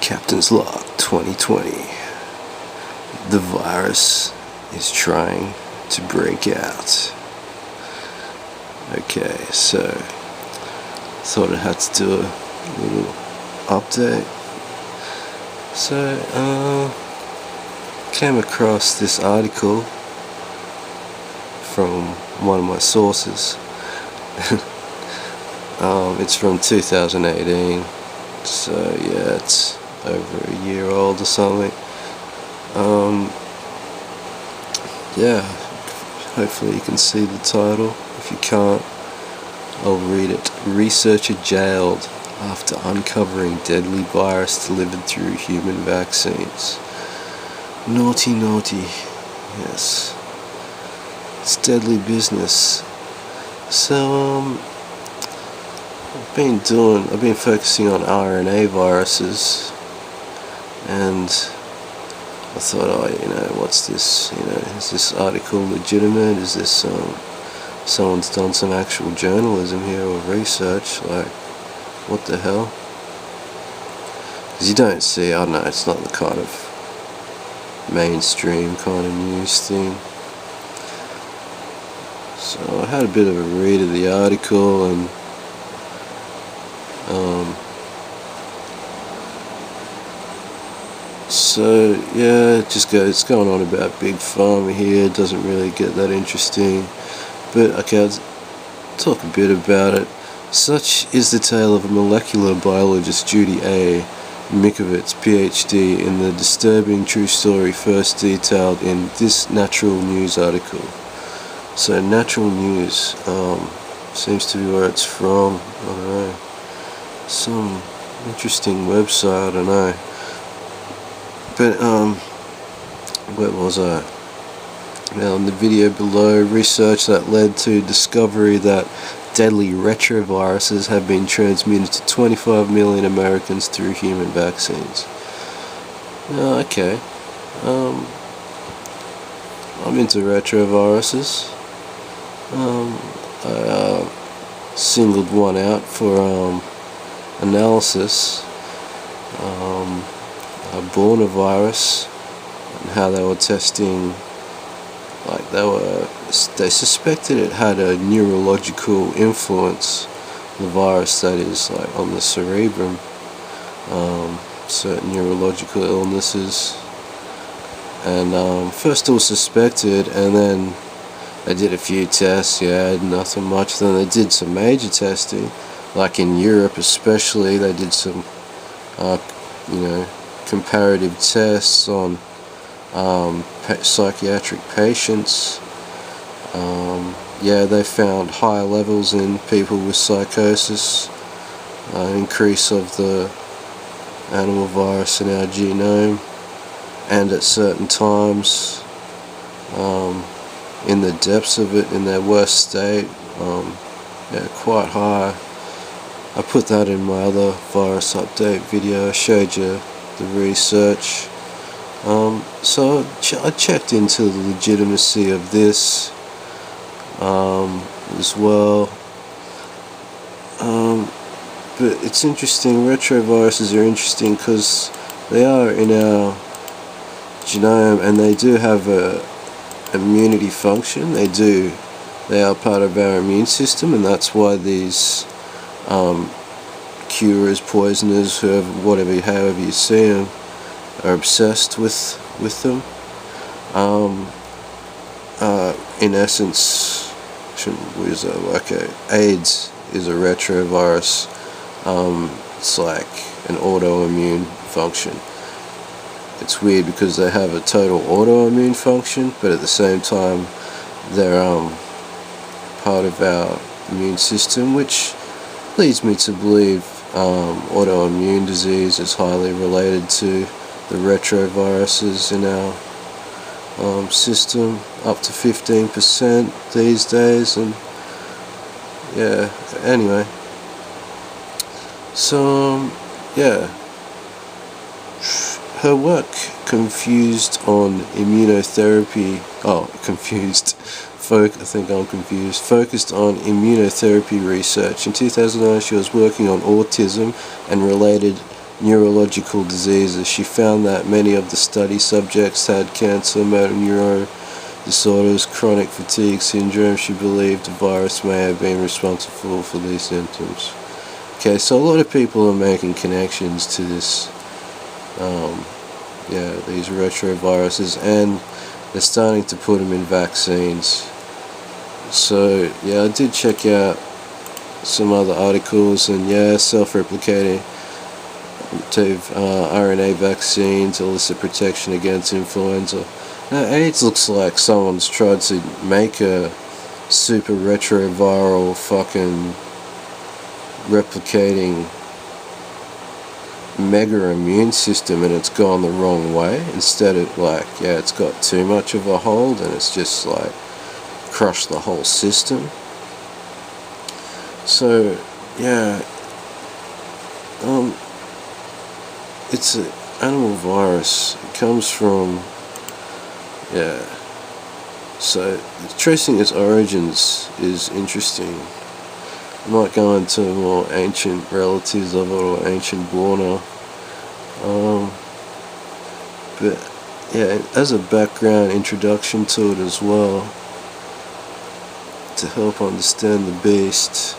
Captain's Log 2020. The virus is trying to break out. Okay, so thought I had to do a little update. So, came across this article from one of my sources. It's from 2018, so yeah, it's over a year old or something. Yeah, hopefully you can see the title. If you can't, I'll read it. Researcher jailed after uncovering deadly virus delivered through human vaccines. Naughty, yes. It's deadly business. So, I've been focusing on RNA viruses, and I thought, what's this? Is this article legitimate? Is this someone's done some actual journalism here or research? Like, what the hell? Because you don't see, I don't know, it's not the kind of mainstream kind of news thing. So I had a bit of a read of the article, and so yeah, it's going on about Big Pharma here. It doesn't really get that interesting, but okay, I'll talk a bit about it. Such is the tale of a molecular biologist, Judy A. Mikovits, PhD, in the disturbing true story first detailed in this Natural News article. So Natural News seems to be where it's from. I don't know, some interesting website, I don't know. But where was I? Now in the video below, research that led to discovery that deadly retroviruses have been transmitted to 25 million Americans through human vaccines. Okay. I'm into retroviruses. I singled one out for analysis. Bornavirus, and how they were testing, like they suspected it had a neurological influence, the virus that is, like on the cerebrum, certain neurological illnesses. And first it was suspected, and then they did a few tests, nothing much. Then they did some major testing, like in Europe especially. They did some comparative tests on psychiatric patients. They found higher levels in people with psychosis, increase of the animal virus in our genome, and at certain times, in the depths of it, in their worst state, quite high. I put that in my other virus update video. I showed you the research. So I checked into the legitimacy of this as well. But it's interesting. Retroviruses are interesting because they are in our genome, and they do have a immunity function. They are part of our immune system, and that's why these curers, poisoners, however you see them, are obsessed with them. In essence, AIDS is a retrovirus. It's like an autoimmune function. It's weird because they have a total autoimmune function, but at the same time they're part of our immune system, which leads me to believe autoimmune disease is highly related to the retroviruses in our system, up to 15% these days. And anyway, so her work focused on immunotherapy research. In 2009, she was working on autism and related neurological diseases. She found that many of the study subjects had cancer, motor neuro disorders, chronic fatigue syndrome. She believed the virus may have been responsible for these symptoms. Okay, so a lot of people are making connections to this, these retroviruses, and they're starting to put them in vaccines. So yeah, I did check out some other articles, and yeah, self-replicating RNA vaccines elicit protection against influenza. Now, AIDS looks like someone's tried to make a super retroviral fucking replicating mega immune system, and it's gone the wrong way. Instead of it's got too much of a hold, and it's just like crushed the whole system. So yeah, it's an animal virus. It comes from so tracing its origins is interesting. I might go into more ancient relatives of it, or ancient fauna. But yeah, as a background introduction to it as well, to help understand the beast,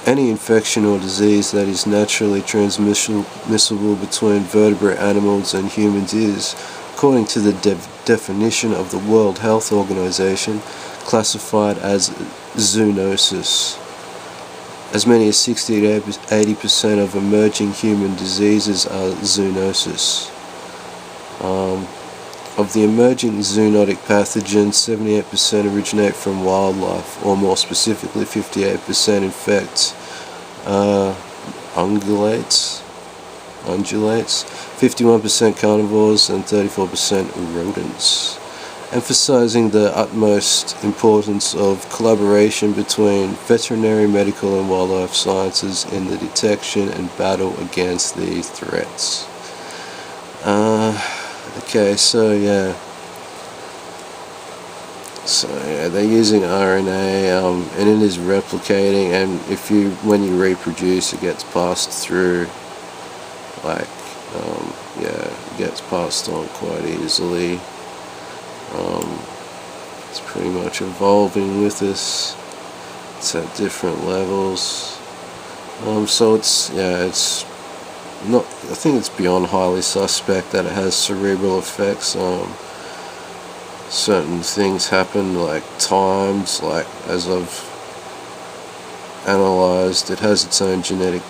any infection or disease that is naturally transmissible between vertebrate animals and humans is, according to the definition of the World Health Organization, classified as zoonosis. As many as 60 to 80% of emerging human diseases are zoonosis. Of the emerging zoonotic pathogens, 78% originate from wildlife, or more specifically 58% infect ungulates, 51% carnivores, and 34% rodents, emphasizing the utmost importance of collaboration between veterinary, medical, and wildlife sciences in the detection and battle against these threats. Okay, so they're using RNA, and it is replicating, and when you reproduce, it gets passed through, it gets passed on quite easily. It's pretty much evolving with us. It's at different levels. So it's not. I think it's beyond highly suspect that it has cerebral effects. Certain things happen, like times, as I've analysed, it has its own genetic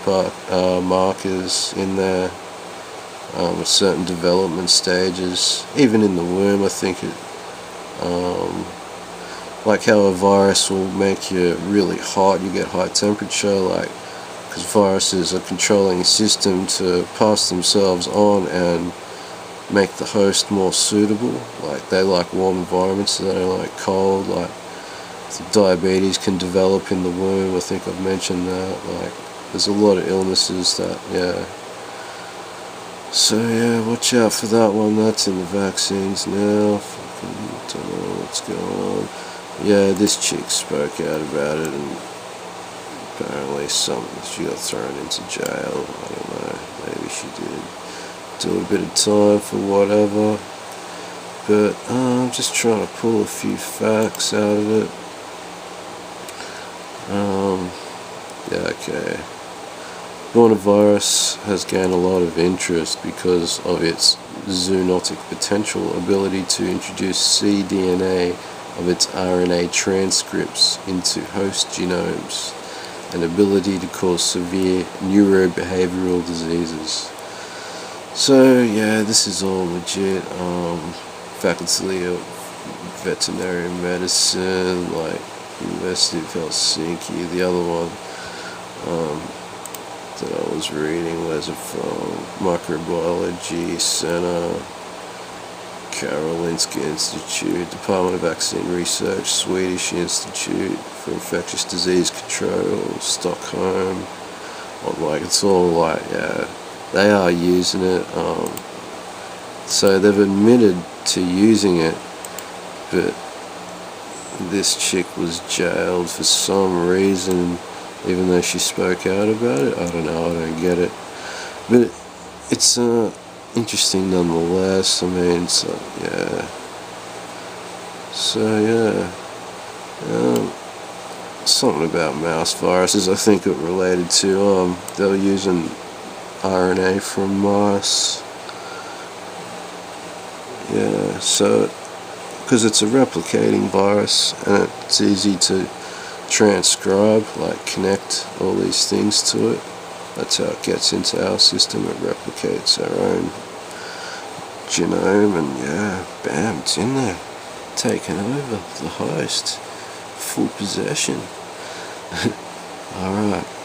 markers in there. At certain development stages, even in the womb, I think it, like how a virus will make you really hot, you get high temperature, because viruses are controlling a system to pass themselves on and make the host more suitable. They like warm environments, so they don't like cold. Diabetes can develop in the womb. I think I've mentioned that. There's a lot of illnesses that, So watch out for that one. That's in the vaccines now. Fucking don't know what's going on. Yeah, this chick spoke out about it, and apparently she got thrown into jail. I don't know. Maybe she did do a bit of time for whatever. But I'm just trying to pull a few facts out of it. Okay. Coronavirus has gained a lot of interest because of its zoonotic potential, ability to introduce cDNA of its RNA transcripts into host genomes, and ability to cause severe neurobehavioral diseases. So this is all legit. Faculty of Veterinary Medicine, University of Helsinki. The other one that I was reading was from Microbiology Center, Karolinska Institute, Department of Vaccine Research, Swedish Institute for Infectious Disease Control, Stockholm. It's all they are using it. So they've admitted to using it, but this chick was jailed for some reason, even though she spoke out about it. I don't know, I don't get it. But it's interesting nonetheless. I mean, so yeah. So yeah, something about mouse viruses. I think it related to they were using RNA from mice. Yeah, so because it's a replicating virus and it's easy to transcribe, like connect all these things to it. That's how it gets into our system. It replicates our own genome, and yeah, bam, it's in there, taking over the host, full possession. Alright.